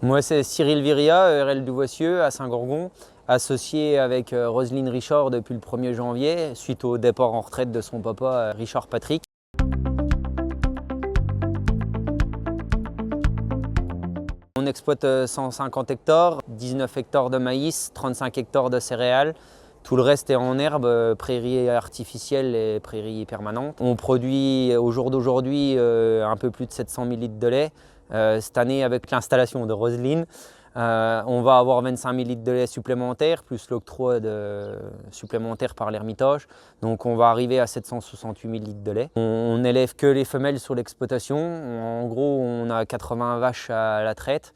Moi, c'est Cyril Viria, RL du Voissieux à Saint-Gorgon, associé avec Roselyne Richard depuis le 1er janvier, suite au départ en retraite de son papa Richard Patrick. On exploite 150 hectares, 19 hectares de maïs, 35 hectares de céréales. Tout le reste est en herbe, prairies artificielles et prairies permanentes. On produit au jour d'aujourd'hui un peu plus de 700 000 litres de lait. Cette année, avec l'installation de Roselyne, on va avoir 25 000 litres de lait supplémentaires, plus l'octroi supplémentaire par l'Hermitage. Donc on va arriver à 768 000 litres de lait. On n'élève que les femelles sur l'exploitation. En gros, on a 80 vaches à la traite.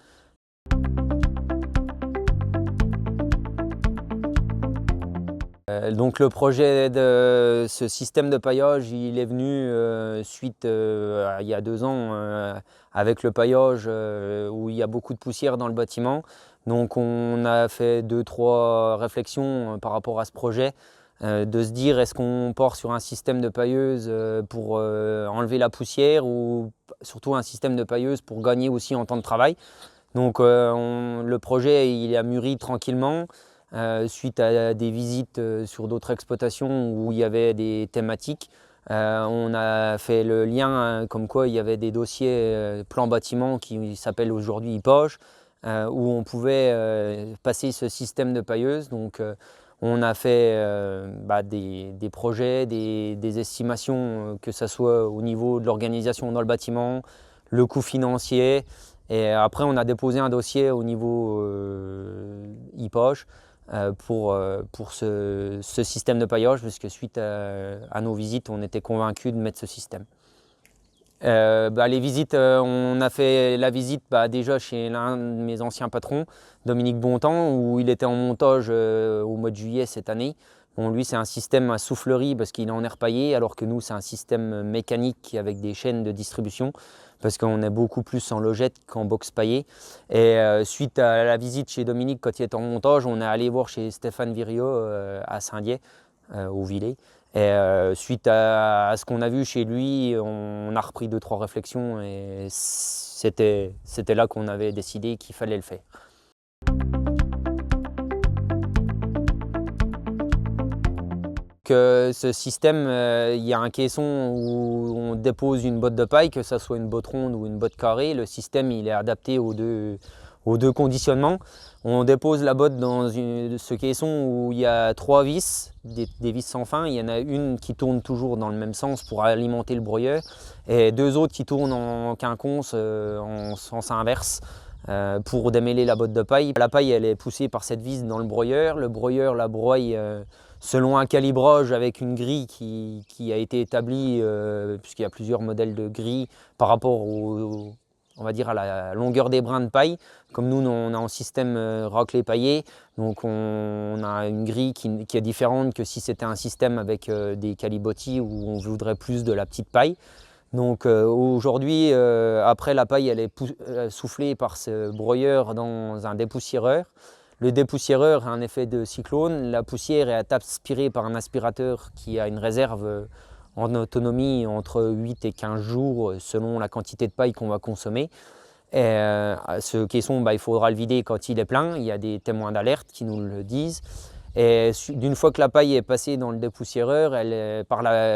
Donc le projet de ce système de paillage, il est venu suite il y a 2 ans avec le paillage où il y a beaucoup de poussière dans le bâtiment. Donc on a fait 2-3 réflexions par rapport à ce projet, de se dire est-ce qu'on part sur un système de pailleuse pour enlever la poussière ou surtout un système de pailleuse pour gagner aussi en temps de travail. Donc le projet il a mûri tranquillement. Suite à des visites sur d'autres exploitations où il y avait des thématiques, on a fait le lien comme quoi il y avait des dossiers plan bâtiment qui s'appellent aujourd'hui IPOGE, où on pouvait passer ce système de pailleuse. Donc on a fait des projets, des estimations, que ce soit au niveau de l'organisation dans le bâtiment, le coût financier. Et après on a déposé un dossier au niveau IPOGE pour ce système de paillage, parce que suite à nos visites, on était convaincus de mettre ce système. Les visites, on a fait la visite déjà chez l'un de mes anciens patrons, Dominique Bontemps, où il était en montage au mois de juillet cette année. Bon, lui, c'est un système à soufflerie parce qu'il est en air paillé, alors que nous, c'est un système mécanique avec des chaînes de distribution, parce qu'on est beaucoup plus en logette qu'en box paillé. Et suite à la visite chez Dominique, quand il était en montage, on est allé voir chez Stéphane Virio à Saint-Dié, au Villet. Et suite à ce qu'on a vu chez lui, on a repris 2-3 réflexions et c'était là qu'on avait décidé qu'il fallait le faire. Ce système, il y a un caisson où on dépose une botte de paille, que ce soit une botte ronde ou une botte carrée. Le système il est adapté aux deux conditionnements. On dépose la botte dans ce caisson où il y a 3 vis, des vis sans fin. Il y en a une qui tourne toujours dans le même sens pour alimenter le broyeur et 2 autres qui tournent en quinconce en sens inverse pour démêler la botte de paille. La paille elle est poussée par cette vis dans le broyeur la broie selon un calibrage avec une grille qui a été établie, puisqu'il y a plusieurs modèles de grilles par rapport on va dire à la longueur des brins de paille. Comme nous, on a un système raclé paillé, donc on a une grille qui est différente que si c'était un système avec des calibotis où on voudrait plus de la petite paille. Donc aujourd'hui, après la paille, elle est soufflée par ce broyeur dans un dépoussiéreur. Le dépoussiéreur a un effet de cyclone. La poussière est aspirée par un aspirateur qui a une réserve en autonomie entre 8 et 15 jours selon la quantité de paille qu'on va consommer. Et ce caisson, il faudra le vider quand il est plein. Il y a des témoins d'alerte qui nous le disent. Et d'une fois que la paille est passée dans le dépoussiéreur,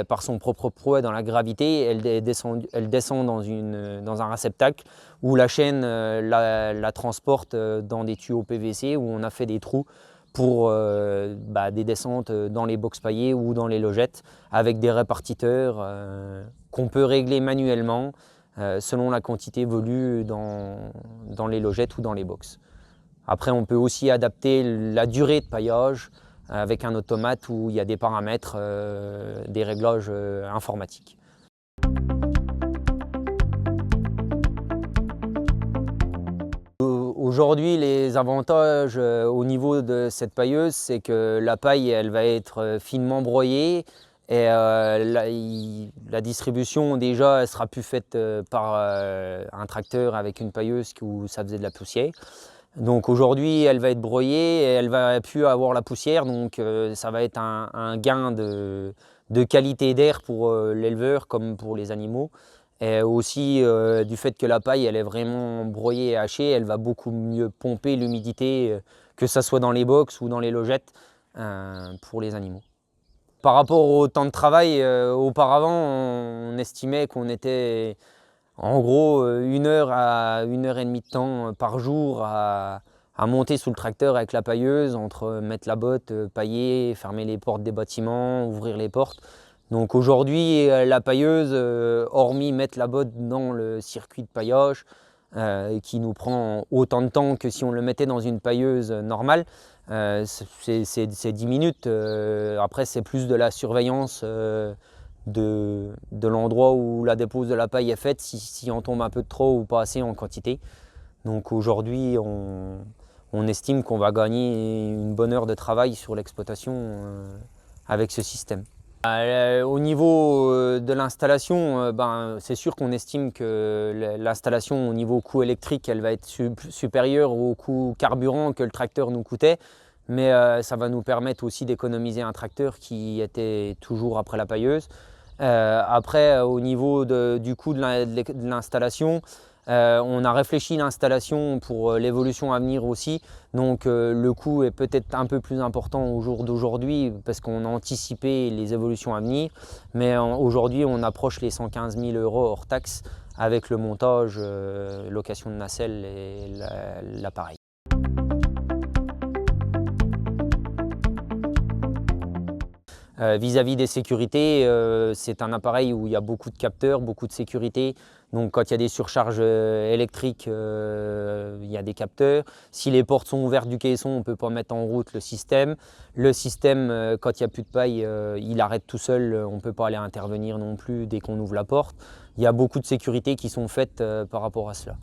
par son propre poids dans la gravité, elle descend dans un réceptacle où la chaîne la transporte dans des tuyaux PVC où on a fait des trous pour des descentes dans les box paillées ou dans les logettes avec des répartiteurs qu'on peut régler manuellement selon la quantité voulue dans les logettes ou dans les box. Après, on peut aussi adapter la durée de paillage avec un automate où il y a des paramètres, des réglages informatiques. Aujourd'hui, les avantages au niveau de cette pailleuse, c'est que la paille elle va être finement broyée et la distribution déjà elle sera plus faite par un tracteur avec une pailleuse où ça faisait de la poussière. Donc aujourd'hui, elle va être broyée et elle va plus avoir la poussière, donc ça va être un gain de qualité d'air pour l'éleveur comme pour les animaux. Et aussi du fait que la paille elle est vraiment broyée et hachée, elle va beaucoup mieux pomper l'humidité, que ce soit dans les box ou dans les logettes, pour les animaux. Par rapport au temps de travail, auparavant on estimait qu'on était en gros 1 heure à 1 heure et demie de temps par jour à monter sous le tracteur avec la pailleuse, entre mettre la botte, pailler, fermer les portes des bâtiments, ouvrir les portes. Donc aujourd'hui, la pailleuse, hormis mettre la botte dans le circuit de paillage, qui nous prend autant de temps que si on le mettait dans une pailleuse normale, c'est 10 minutes. Après, c'est plus de la surveillance de l'endroit où la dépose de la paille est faite, si on tombe un peu de trop ou pas assez en quantité. Donc aujourd'hui, on estime qu'on va gagner une bonne heure de travail sur l'exploitation avec ce système. Au niveau de l'installation, c'est sûr qu'on estime que l'installation au niveau coût électrique, elle va être supérieure au coût carburant que le tracteur nous coûtait, mais ça va nous permettre aussi d'économiser un tracteur qui était toujours après la pailleuse. Après, au niveau du coût de l'installation, on a réfléchi l'installation pour l'évolution à venir aussi, donc le coût est peut-être un peu plus important au jour d'aujourd'hui parce qu'on a anticipé les évolutions à venir, mais aujourd'hui on approche les 115 000 € hors taxe avec le montage, location de nacelle et l'appareil. Vis-à-vis des sécurités, c'est un appareil où il y a beaucoup de capteurs, beaucoup de sécurité. Donc quand il y a des surcharges électriques, il y a des capteurs. Si les portes sont ouvertes du caisson, on ne peut pas mettre en route le système. Le système, quand il n'y a plus de paille, il arrête tout seul. On ne peut pas aller intervenir non plus dès qu'on ouvre la porte. Il y a beaucoup de sécurités qui sont faites par rapport à cela.